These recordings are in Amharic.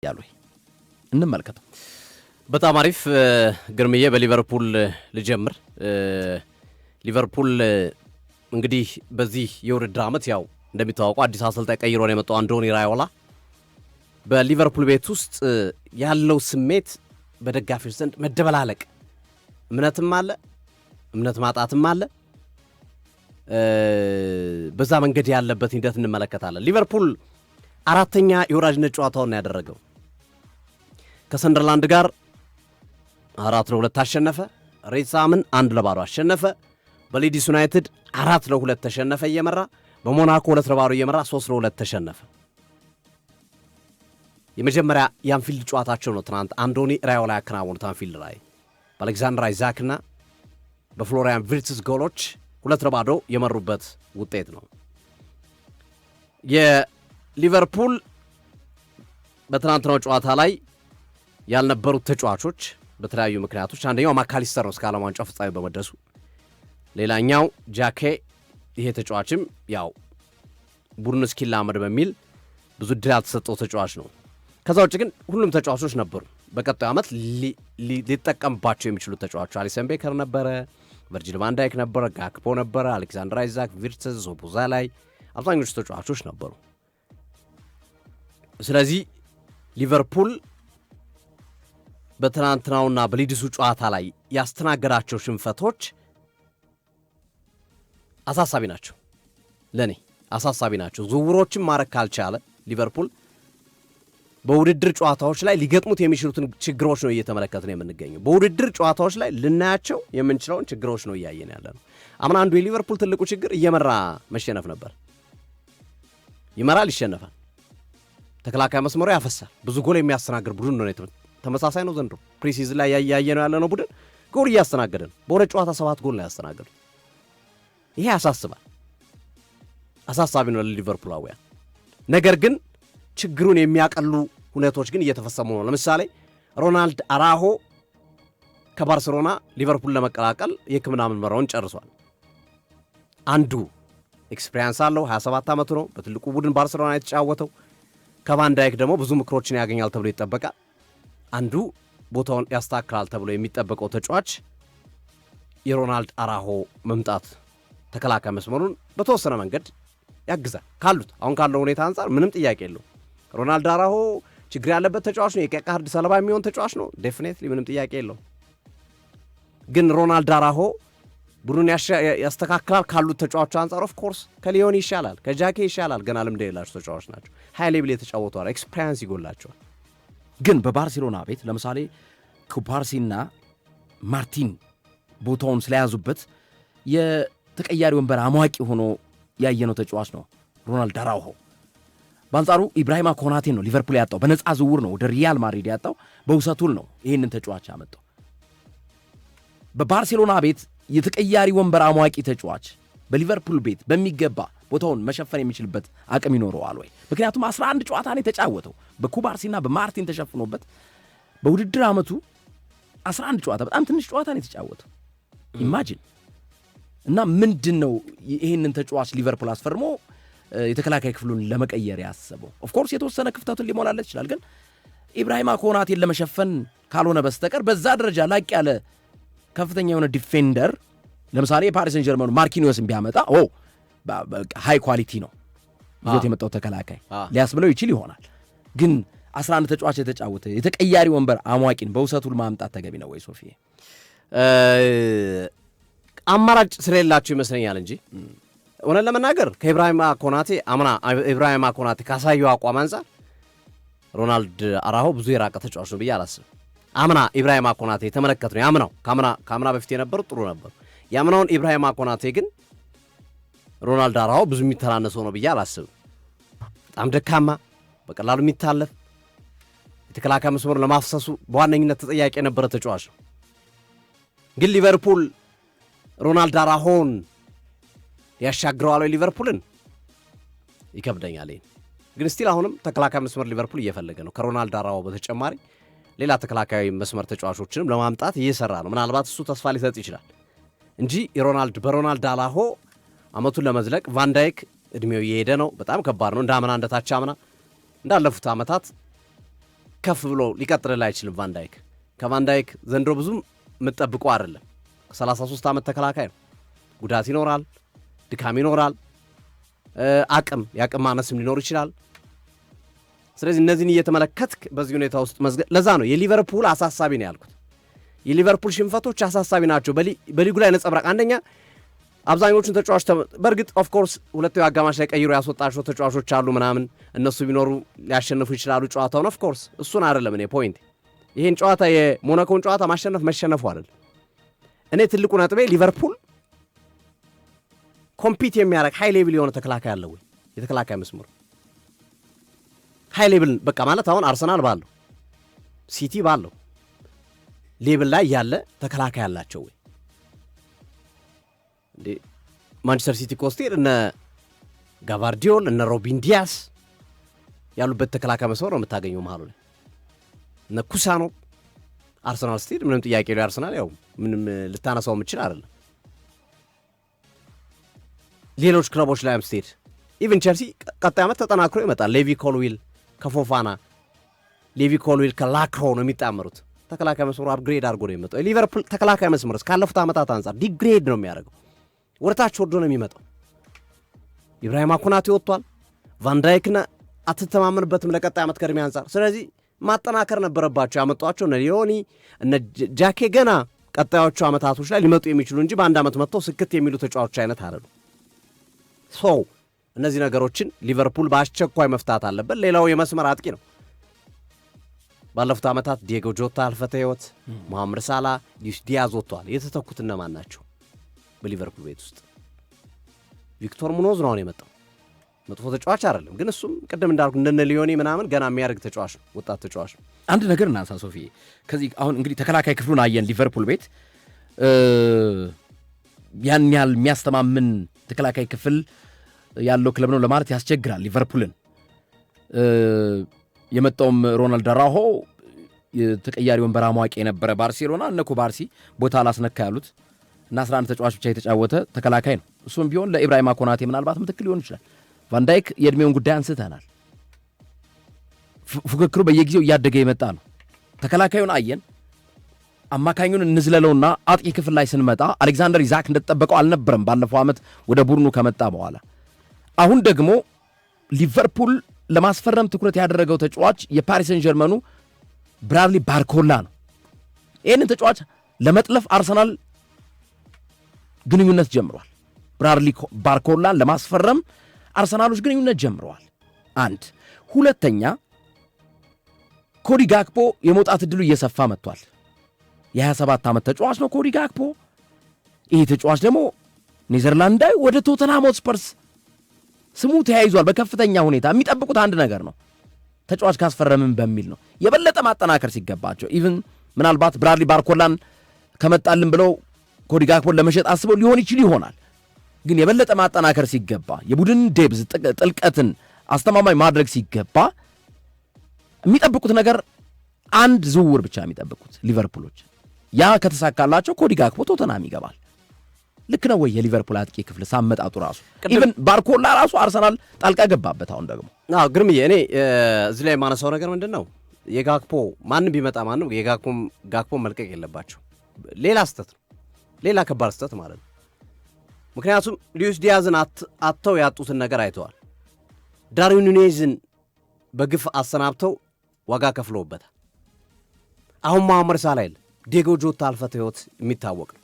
ያሉ እንመልከተው። በጣም አሪፍ ግርምዬ፣ በሊቨርፑል ልጀምር። ሊቨርፑል እንግዲህ በዚህ የውድድር ዓመት ያው እንደሚታወቀው አዲስ አሰልጣኝ ቀይሮ ነው የመጣው አንዶኒ ራዮላ። በሊቨርፑል ቤት ውስጥ ያለው ስሜት በደጋፊዎች ዘንድ መደበላለቅ፣ እምነትም አለ፣ እምነት ማጣትም አለ። በዛ መንገድ ያለበት ሂደት እንመለከታለን። ሊቨርፑል አራተኛ የወራጅነት ጨዋታውን ያደረገው ከሰንደርላንድ ጋር 4-2 አሸነፈ። ሬሳምን 1-0 አሸነፈ። በሊድስ ዩናይትድ 4-2 ተሸነፈ እየመራ። በሞናኮ 2-0 እየመራ 3-2 ተሸነፈ። የመጀመሪያ የአንፊልድ ጨዋታቸው ነው ትናንት አንዶኒ ራዮላ ያከናወኑት። አንፊልድ ላይ በአሌክዛንደር አይዛክና በፍሎሪያን ቪርትስ ጎሎች 2-0 የመሩበት ውጤት ነው። የሊቨርፑል በትናንትናው ጨዋታ ላይ ያልነበሩት ተጫዋቾች በተለያዩ ምክንያቶች፣ አንደኛው ማካሊስተር ነው እስከ ዓለም ዋንጫው ፍጻሜ በመድረሱ፣ ሌላኛው ጃኬ፣ ይሄ ተጫዋችም ያው ቡድን እስኪላመድ በሚል ብዙ ዕድል ያልተሰጠው ተጫዋች ነው። ከዛ ውጭ ግን ሁሉም ተጫዋቾች ነበሩ። በቀጣዩ ዓመት ሊጠቀምባቸው የሚችሉት ተጫዋቾች አሊሰን ቤከር ነበረ፣ ቨርጂል ቫን ዳይክ ነበረ፣ ጋክፖ ነበረ፣ አሌክዛንደር አይዛክ፣ ቪርትዝ፣ ዞቦዛ ላይ አብዛኞቹ ተጫዋቾች ነበሩ። ስለዚህ ሊቨርፑል በትናንትናውና በሊድሱ ጨዋታ ላይ ያስተናገዳቸው ሽንፈቶች አሳሳቢ ናቸው። ለእኔ አሳሳቢ ናቸው። ዝውውሮችን ማድረግ ካልቻለ ሊቨርፑል በውድድር ጨዋታዎች ላይ ሊገጥሙት የሚችሉትን ችግሮች ነው እየተመለከትን የምንገኘው። በውድድር ጨዋታዎች ላይ ልናያቸው የምንችለውን ችግሮች ነው እያየን ያለ ነው። አምና አንዱ የሊቨርፑል ትልቁ ችግር እየመራ መሸነፍ ነበር። ይመራል፣ ይሸነፋል፣ ተከላካይ መስመሩ ያፈሳል፣ ብዙ ጎል የሚያስተናግድ ቡድን ነው። ተመሳሳይ ነው ዘንድሮ ፕሪሲዝን ላይ ያየ ነው ያለ ነው። ቡድን ጎል እያስተናገደ ነው። በሁለት ጨዋታ 7 ጎል ነው ያስተናገዱት። ይሄ ያሳስባል፣ አሳሳቢ ነው ለሊቨርፑላውያን። ነገር ግን ችግሩን የሚያቀሉ ሁኔታዎች ግን እየተፈጸሙ ነው። ለምሳሌ ሮናልድ አራሆ ከባርሴሎና ሊቨርፑል ለመቀላቀል የሕክምና ምርመራውን ጨርሷል። አንዱ ኤክስፔሪንስ አለው፣ 27 ዓመቱ ነው። በትልቁ ቡድን ባርሴሎና የተጫወተው። ከቫን ዳይክ ደግሞ ብዙ ምክሮችን ያገኛል ተብሎ ይጠበቃል። አንዱ ቦታውን ያስተካክላል ተብሎ የሚጠበቀው ተጫዋች የሮናልድ አራሆ መምጣት ተከላካይ መስመሩን በተወሰነ መንገድ ያግዛል። አሁን ካለው ሁኔታ አንጻር ምንም ጥያቄ የለው። ሮናልድ አራሆ ችግር ያለበት ተጫዋች ነው። የቀይ ካርድ ሰለባ የሚሆን ተጫዋች ነው። ዴፊኔትሊ ምንም ጥያቄ የለው። ግን ሮናልድ አራሆ ቡድኑን ያስተካክላል ካሉት ተጫዋቾች አንጻር ኦፍ ኮርስ ከሊዮን ይሻላል፣ ከጃኬ ይሻላል። ገና ልምድ የሌላቸው ተጫዋች ናቸው። ሃይ ሌቭል የተጫወቱ ኤክስፔሪንስ ይጎላቸዋል። ግን በባርሴሎና ቤት ለምሳሌ ኩባርሲና ማርቲን ቦታውን ስለያዙበት የተቀያሪ ወንበር አሟቂ ሆኖ ያየነው ተጫዋች ነው ሮናልድ አራውሆ። በአንጻሩ ኢብራሂማ ኮናቴን ነው ሊቨርፑል ያጣው። በነፃ ዝውውር ነው ወደ ሪያል ማድሪድ ያጣው። በውሰቱል ነው ይህንን ተጫዋች ያመጣው። በባርሴሎና ቤት የተቀያሪ ወንበር አሟቂ ተጫዋች በሊቨርፑል ቤት በሚገባ ቦታውን መሸፈን የሚችልበት አቅም ይኖረዋል ወይ? ምክንያቱም 11 ጨዋታ ነው የተጫወተው በኩባርሲና በማርቲን ተሸፍኖበት። በውድድር ዓመቱ 11 ጨዋታ በጣም ትንሽ ጨዋታ ነው የተጫወተው። ኢማጂን። እና ምንድን ነው ይህንን ተጫዋች ሊቨርፑል አስፈርሞ የተከላካይ ክፍሉን ለመቀየር ያሰበው? ኦፍኮርስ የተወሰነ ክፍተቱን ሊሞላለት ይችላል። ግን ኢብራሂማ ኮናቴን ለመሸፈን ካልሆነ በስተቀር በዛ ደረጃ ላቅ ያለ ከፍተኛ የሆነ ዲፌንደር ለምሳሌ የፓሪስ ሰን ጀርመኑ ማርኪኒዮስን ቢያመጣ ሃይ ኳሊቲ ነው ይዞት የመጣው ተከላካይ ሊያስብለው ይችል ይሆናል። ግን 11 ተጫዋች የተጫወተ የተቀያሪ ወንበር አሟቂን በውሰቱል ማምጣት ተገቢ ነው ወይ ሶፊ? አማራጭ ስለሌላቸው ይመስለኛል እንጂ እውነት ለመናገር ከኢብራሂማ ኮናቴ ካሳየው አቋም አንጻር ሮናልድ አራሆ ብዙ የራቀ ተጫዋች ነው ብዬ አላስብም። አምና ኢብራሂማ ኮናቴ የተመለከት ነው ያምናው ከአምና በፊት የነበሩ ጥሩ ነበሩ። ያምናውን ኢብራሂማ ኮናቴ ግን ሮናልድ አራሆ ብዙ የሚተናነሰው ነው ብዬ አላስብም። በጣም ደካማ፣ በቀላሉ የሚታለፍ የተከላካይ መስመሩ ለማፍሰሱ በዋነኝነት ተጠያቂ የነበረ ተጫዋች ነው። ግን ሊቨርፑል ሮናልድ አራሆን ያሻግረዋል ወይ? ሊቨርፑልን ይከብደኛል። ግን ስቲል አሁንም ተከላካይ መስመር ሊቨርፑል እየፈለገ ነው። ከሮናልድ አራሆ በተጨማሪ ሌላ ተከላካይ መስመር ተጫዋቾችንም ለማምጣት እየሰራ ነው። ምናልባት እሱ ተስፋ ሊሰጥ ይችላል እንጂ በሮናልድ አራሆ አመቱን ለመዝለቅ ቫን ዳይክ እድሜው እየሄደ ነው። በጣም ከባድ ነው። እንዳመና እንደታች አምና እንዳለፉት ዓመታት ከፍ ብሎ ሊቀጥልልህ አይችልም። ቫንዳይክ ከቫንዳይክ ዘንድሮ ብዙም የምትጠብቀው አይደለም። 33 ዓመት ተከላካይ ነው። ጉዳት ይኖራል፣ ድካም ይኖራል፣ የአቅም ማነስም ሊኖር ይችላል። ስለዚህ እነዚህን እየተመለከትክ በዚህ ሁኔታ ውስጥ ለዛ ነው የሊቨርፑል አሳሳቢ ነው ያልኩት። የሊቨርፑል ሽንፈቶች አሳሳቢ ናቸው በሊጉ ላይ ነጸብራቅ። አንደኛ አብዛኞቹን ተጫዋቾች በእርግጥ ኦፍኮርስ ሁለተኛው አጋማሽ ላይ ቀይሮ ያስወጣቸው ተጫዋቾች አሉ ምናምን፣ እነሱ ቢኖሩ ሊያሸንፉ ይችላሉ ጨዋታውን። ኦፍኮርስ እሱን አይደለም እኔ ፖይንት፣ ይሄን ጨዋታ የሞናኮን ጨዋታ ማሸነፍ መሸነፉ አይደለም። እኔ ትልቁ ነጥቤ ሊቨርፑል ኮምፒት የሚያደርግ ሃይ ሌቭል የሆነ ተከላካይ አለው ወይ? የተከላካይ መስመሩ ሃይ ሌቭል በቃ ማለት አሁን አርሰናል ባለው ሲቲ ባለው ሌቭል ላይ ያለ ተከላካይ አላቸው ወይ? እንዴ ማንቸስተር ሲቲ ኮስቴር እነ ጋቫርዲዮል እነ ሮቢን ዲያስ ያሉበት ተከላካይ መስመር ነው የምታገኘው መሃሉ ላይ እነ ኩሳኖ። አርሰናል ስቴድ ምንም ጥያቄ ነው። አርሰናል ያው ምንም ልታነሳው የምችል አይደለም። ሌሎች ክለቦች ላይም ስቴድ ኢቨን ቸልሲ ቀጣይ ዓመት ተጠናክሮ ይመጣል። ሌቪ ኮልዊል ከፎፋና ሌቪ ኮልዊል ከላክሮ ነው የሚጣመሩት። ተከላካይ መስመሩ አፕግሬድ አድርጎ ነው የሚመጣው። የሊቨርፑል ተከላካይ መስመር ካለፉት ዓመታት አንጻር ዲግሬድ ነው የሚያደርገው። ወርታች ወርዶ ነው የሚመጣው። ኢብራሂማ ኮናቴ ወጥቷል። ቫንዳይክና አትተማመንበትም ለቀጣይ ዓመት ከእድሜ አንጻር። ስለዚህ ማጠናከር ነበረባቸው። ያመጧቸው እነ ሊዮኒ እነ ጃኬ ገና ቀጣዮቹ ዓመታቶች ላይ ሊመጡ የሚችሉ እንጂ በአንድ ዓመት መጥተው ስክት የሚሉ ተጫዋቾች አይነት አይደሉ። እነዚህ ነገሮችን ሊቨርፑል በአስቸኳይ መፍታት አለበት። ሌላው የመስመር አጥቂ ነው። ባለፉት ዓመታት ዲየጎ ጆታ አልፈተ ህይወት፣ መሐመድ ሳላ፣ ሉዊስ ዲያዝ ወጥተዋል። የተተኩት እነማን ናቸው? በሊቨርፑል ቤት ውስጥ ቪክቶር ሙኖዝ ነው የመጣው። መጥፎ ተጫዋች አይደለም፣ ግን እሱም ቅድም እንዳልኩ እንደነ ሊዮኒ ምናምን ገና የሚያደርግ ተጫዋች ነው፣ ወጣት ተጫዋች ነው። አንድ ነገር እናንሳ ሶፊ። ከዚህ አሁን እንግዲህ ተከላካይ ክፍሉን አየን። ሊቨርፑል ቤት ያን ያህል የሚያስተማምን ተከላካይ ክፍል ያለው ክለብ ነው ለማለት ያስቸግራል። ሊቨርፑልን የመጣውም ሮናልድ አራሆ የተቀያሪ ወንበር አሟቂ የነበረ ባርሴሎና እነ ኩባርሲ ቦታ አላስነካ ያሉት እና 11 ተጫዋች ብቻ የተጫወተ ተከላካይ ነው። እሱም ቢሆን ለኢብራሂማ ኮናቴ ምናልባት ምትክል ሊሆን ይችላል። ቫንዳይክ የእድሜውን ጉዳይ አንስተናል። ፉክክሩ በየጊዜው እያደገ የመጣ ነው። ተከላካዩን አየን። አማካኙን እንዝለለውና አጥቂ ክፍል ላይ ስንመጣ አሌክዛንደር ኢዛክ እንደተጠበቀው አልነበረም ባለፈው ዓመት ወደ ቡድኑ ከመጣ በኋላ። አሁን ደግሞ ሊቨርፑል ለማስፈረም ትኩረት ያደረገው ተጫዋች የፓሪስ ሰን ጀርመኑ ብራድሊ ባርኮላ ነው። ይህንን ተጫዋች ለመጥለፍ አርሰናል ግንኙነት ጀምሯል። ብራድሊ ባርኮላን ለማስፈረም አርሰናሎች ግንኙነት ጀምረዋል። አንድ ሁለተኛ፣ ኮዲ ጋክፖ የመውጣት ዕድሉ እየሰፋ መጥቷል። የ27 ዓመት ተጫዋች ነው ኮዲ ጋክፖ። ይህ ተጫዋች ደግሞ ኔዘርላንዳዊ ወደ ቶተንሃም ሆትስፐርስ ስሙ ተያይዟል በከፍተኛ ሁኔታ። የሚጠብቁት አንድ ነገር ነው፣ ተጫዋች ካስፈረምን በሚል ነው። የበለጠ ማጠናከር ሲገባቸው ኢቭን ምናልባት ብራድሊ ባርኮላን ከመጣልን ብለው ኮዲ ጋክፖን ለመሸጥ አስበው ሊሆን ይችል ይሆናል። ግን የበለጠ ማጠናከር ሲገባ የቡድን ዴብዝ ጥልቀትን አስተማማኝ ማድረግ ሲገባ የሚጠብቁት ነገር አንድ ዝውውር ብቻ የሚጠብቁት ሊቨርፑሎች። ያ ከተሳካላቸው ኮዲ ጋክፖ ቶተንሃም ይገባል። ልክ ነው ወይ? የሊቨርፑል አጥቂ ክፍል ሳመጣጡ ራሱ ኢቭን ባርኮላ ራሱ አርሰናል ጣልቃ ገባበት። አሁን ደግሞ ግርምዬ እኔ እዚህ ላይ የማነሳው ነገር ምንድን ነው፣ የጋክፖ ማንም ቢመጣ ማንም ጋክፖ መልቀቅ የለባቸው። ሌላ ስተት ነው፣ ሌላ ከባድ ስተት ማለት ነው። ምክንያቱም ሉዊስ ዲያዝን አጥተው ያጡትን ነገር አይተዋል። ዳርዊን ኑኔዝን በግፍ አሰናብተው ዋጋ ከፍለውበታል። አሁን መሐመድ ሳላ የለ፣ ዲየጎ ጆታ አልፈተ ህይወት የሚታወቅ ነው።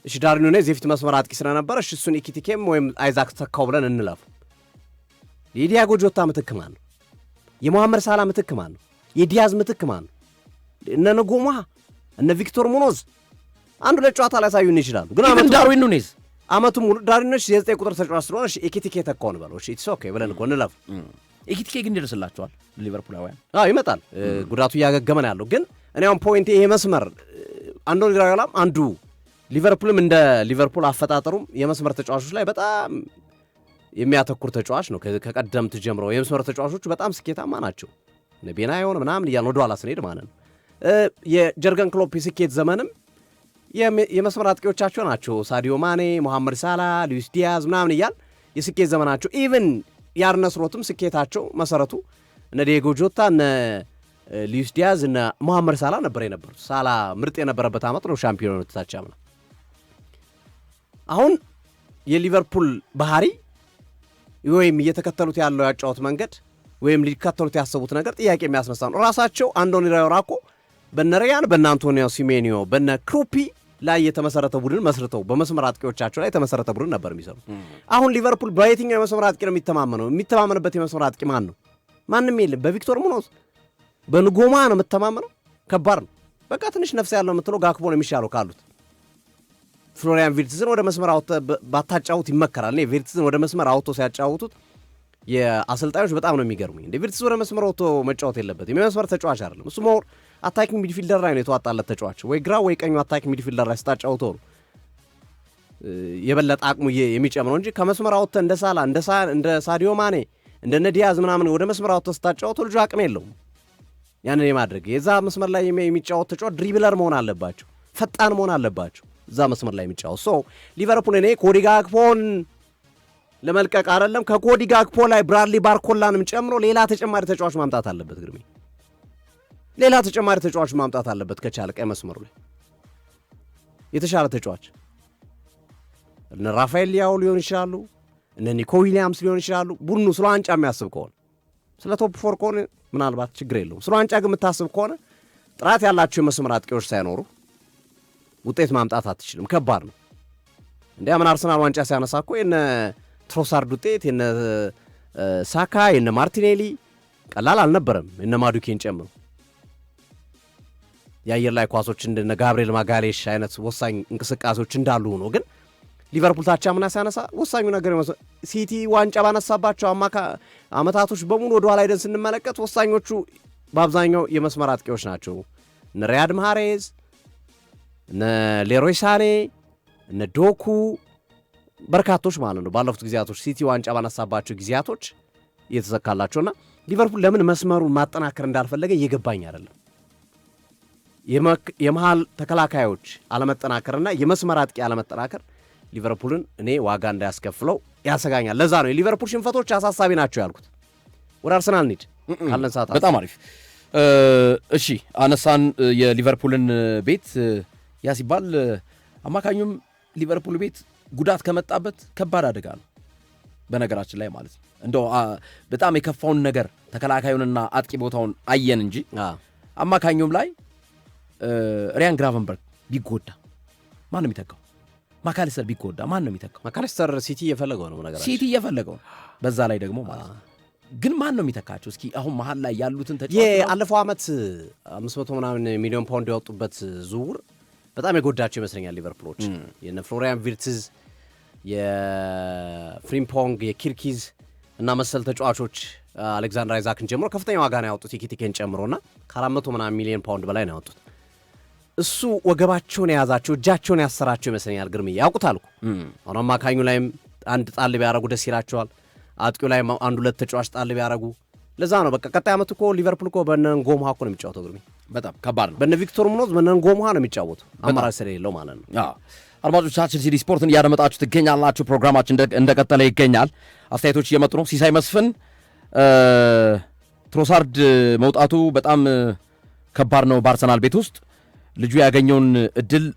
እሺ ዳርዊን ኑኔዝ የፊት መስመር አጥቂ ስለነበረ እሱን ኢኪቲኬም ወይም አይዛክ ተካው ብለን እንለፉ። የዲየጎ ጆታ ምትክ ማን ነው? የመሐመድ ሳላ ምትክ ማን ነው? የዲያዝ ምትክ ማን ነው? እነ ነጎማ እነ ቪክቶር ሙኖዝ አንዱ ለጨዋታ ላይ ሳዩን ይችላሉ። ግን ዳርዊን ኑኔዝ አመቱ ሙሉ ዳርዊን ኑኔዝ የ9 ቁጥር ተጫዋች ስለሆነ እሺ ኢኪቲኬ ተካው ነው ባለው። እሺ ኢትስ ኦኬ ብለን እኮ እንለፉ። ኢኪቲኬ ግን ይደርስላቸዋል ሊቨርፑላውያን። ይመጣል፣ ጉዳቱ እያገገመ ነው ያለው። ግን እኔ አሁን ፖይንት ይሄ መስመር አንዱ ሊራጋላም አንዱ ሊቨርፑልም እንደ ሊቨርፑል አፈጣጠሩም የመስመር ተጫዋቾች ላይ በጣም የሚያተኩር ተጫዋች ነው። ከቀደምት ጀምሮ የመስመር ተጫዋቾቹ በጣም ስኬታማ ናቸው። ነቤና የሆነ ምናምን እያልን ወደ ኋላ ስንሄድ ማለት ነው። የጀርገን ክሎፕ የስኬት ዘመንም የመስመር አጥቂዎቻቸው ናቸው። ሳዲዮ ማኔ፣ መሐመድ ሳላ፣ ሉዊስ ዲያዝ ምናምን እያል የስኬት ዘመናቸው። ኢቭን የአርነ ስሎትም ስኬታቸው መሰረቱ እነ ዲየጎ ጆታ እነ ሉዊስ ዲያዝ እና መሐመድ ሳላ የነበሩት። ሳላ ምርጥ የነበረበት ዓመት ነው ሻምፒዮን ተታቻምና። አሁን የሊቨርፑል ባህሪ ወይም እየተከተሉት ያለው ያጫወት መንገድ ወይም ሊከተሉት ያሰቡት ነገር ጥያቄ የሚያስነሳ ነው። ራሳቸው አንዶኒ ራዮላ እኮ በነ ሪያን በነ አንቶኒዮ ሲሜኒዮ በነ ክሩፒ ላይ የተመሰረተ ቡድን መስርተው በመስመር አጥቂዎቻቸው ላይ የተመሰረተ ቡድን ነበር የሚሰሩ። አሁን ሊቨርፑል በየትኛው የመስመር አጥቂ ነው የሚተማመነው? የሚተማመንበት የመስመር አጥቂ ማን ነው? ማንም የለም። በቪክቶር ሙኖዝ በንጎማ ነው የምተማመነው። ከባድ ነው። በቃ ትንሽ ነፍስ ያለው የምትለው ጋክፖ ነው የሚሻለው ካሉት። ፍሎሪያን ቪርትዝን ወደ መስመር ባታጫውት ይመከራል። ቪርትዝን ወደ መስመር አውጥቶ ሲያጫውቱት የአሰልጣኞች በጣም ነው የሚገርሙኝ። ቪርትዝ ወደ መስመር አውጥቶ መጫወት የለበትም። የመስመር ተጫዋች አይደለም እሱ። ሞር አታኪንግ ሚድፊልደር ላይ ነው የተዋጣለት ተጫዋች። ወይ ግራ ወይ ቀኙ አታኪንግ ሚድፊልደር ላይ ስታጫውተው ነው የበለጠ አቅሙ የሚጨምረው እንጂ ከመስመር አውጥተህ እንደ ሳላ እንደ ሳዲዮ ማኔ እንደነ ዲያዝ ምናምን ወደ መስመር አውጥተህ ስታጫውተው ልጁ አቅም የለውም ያንን የማድረግ። የዛ መስመር ላይ የሚጫወት ተጫዋች ድሪብለር መሆን አለባቸው፣ ፈጣን መሆን አለባቸው እዛ መስመር ላይ የሚጫወት ሰው። ሊቨርፑል እኔ ኮዲ ጋክፖን ለመልቀቅ አይደለም ከኮዲ ጋክፖ ላይ ብራድሊ ባርኮላንም ጨምሮ ሌላ ተጨማሪ ተጫዋች ማምጣት አለበት። ግርሜ ሌላ ተጨማሪ ተጫዋች ማምጣት አለበት ከቻለ ቀይ መስመሩ ላይ የተሻለ ተጫዋች እነ ራፋኤል ሊያው ሊሆን ይችላሉ፣ እነ ኒኮ ዊሊያምስ ሊሆን ይችላሉ። ቡድኑ ስለ ዋንጫ የሚያስብ ከሆነ ስለ ቶፕ ፎር ከሆነ ምናልባት ችግር የለውም። ስለ ዋንጫ ግን የምታስብ ከሆነ ጥራት ያላቸው የመስመር አጥቂዎች ሳይኖሩ ውጤት ማምጣት አትችልም። ከባድ ነው። እንዲያምን አርሰናል ዋንጫ ሲያነሳ እኮ የነ ትሮሳርድ ውጤት የነ ሳካ የነ ማርቲኔሊ ቀላል አልነበረም። የነ ማዱኬን ጨምሮ የአየር ላይ ኳሶች እንደነ ጋብሪኤል ማጋሌሽ አይነት ወሳኝ እንቅስቃሴዎች እንዳሉ ሆኖ ግን ሊቨርፑል ታቻምና ሲያነሳ ወሳኙ ነገር ሲቲ ዋንጫ ባነሳባቸው አመታቶች በሙሉ ወደ ኋላ ሄደን ስንመለከት ወሳኞቹ በአብዛኛው የመስመር አጥቂዎች ናቸው። እነ ሪያድ ማህሬዝ፣ እነ ሌሮይ ሳኔ፣ እነ ዶኩ በርካቶች ማለት ነው። ባለፉት ጊዜያቶች ሲቲ ዋንጫ ባነሳባቸው ጊዜያቶች እየተዘካላቸውና ሊቨርፑል ለምን መስመሩን ማጠናከር እንዳልፈለገ እየገባኝ አይደለም። የመሃል ተከላካዮች አለመጠናከርና የመስመር አጥቂ አለመጠናከር ሊቨርፑልን እኔ ዋጋ እንዳያስከፍለው ያሰጋኛል። ለዛ ነው የሊቨርፑል ሽንፈቶች አሳሳቢ ናቸው ያልኩት። ወደ አርሰናል ኒድ ካለን ሰዓት በጣም አሪፍ። እሺ አነሳን የሊቨርፑልን ቤት። ያ ሲባል አማካኙም ሊቨርፑል ቤት ጉዳት ከመጣበት ከባድ አደጋ ነው በነገራችን ላይ ማለት ነው። እንደው በጣም የከፋውን ነገር ተከላካዩንና አጥቂ ቦታውን አየን እንጂ አማካኙም ላይ ሪያን ግራቨንበርግ ቢጎዳ ማን ነው የሚተካው? ማካሊስተር ቢጎዳ ማን ነው የሚተካው? ማካሊስተር ሲቲ እየፈለገው ነው ነገራችን። ሲቲ እየፈለገው ነው። በዛ ላይ ደግሞ ማለት ነው ግን ማን ነው የሚተካቸው? እስኪ አሁን መሀል ላይ ያሉትን ተጫዋቾች የአለፈው ዓመት 500 ምናምን ሚሊዮን ፓውንድ ያወጡበት ዝውውር በጣም የጎዳቸው ይመስለኛል ሊቨርፑሎች። የነ ፍሎሪያን ቪርትዝ፣ የፍሪምፖንግ፣ የኪርኪዝ እና መሰል ተጫዋቾች አሌክዛንደር አይዛክን ጀምሮ ከፍተኛ ዋጋ ነው ያወጡት የኪቲኬን ጨምሮና ከ400 ምናምን ሚሊዮን ፓውንድ በላይ ነው ያወጡት። እሱ ወገባቸውን የያዛቸው እጃቸውን ያሰራቸው ይመስለኛል። ግርምዬ ያውቁታል እኮ አሁን አማካኙ ላይም አንድ ጣል ቢያረጉ ደስ ይላቸዋል። አጥቂው ላይ አንድ ሁለት ተጫዋች ጣል ቢያረጉ ለዛ ነው በቃ ቀጣይ ዓመት እኮ ሊቨርፑል እኮ በነንጎምሃ እኮ ነው የሚጫወተው። ግርምዬ በጣም ከባድ ነው። በነ ቪክቶር ሙኖዝ በነንጎምሃ ነው የሚጫወተው አማራጭ ስለሌለው ማለት ነው። አድማጮቻችን ሲዲ ስፖርትን እያደመጣችሁ ትገኛላችሁ። ፕሮግራማችን እንደቀጠለ ይገኛል። አስተያየቶች እየመጡ ነው። ሲሳይ መስፍን ትሮሳርድ መውጣቱ በጣም ከባድ ነው በአርሰናል ቤት ውስጥ ልጁ ያገኘውን እድል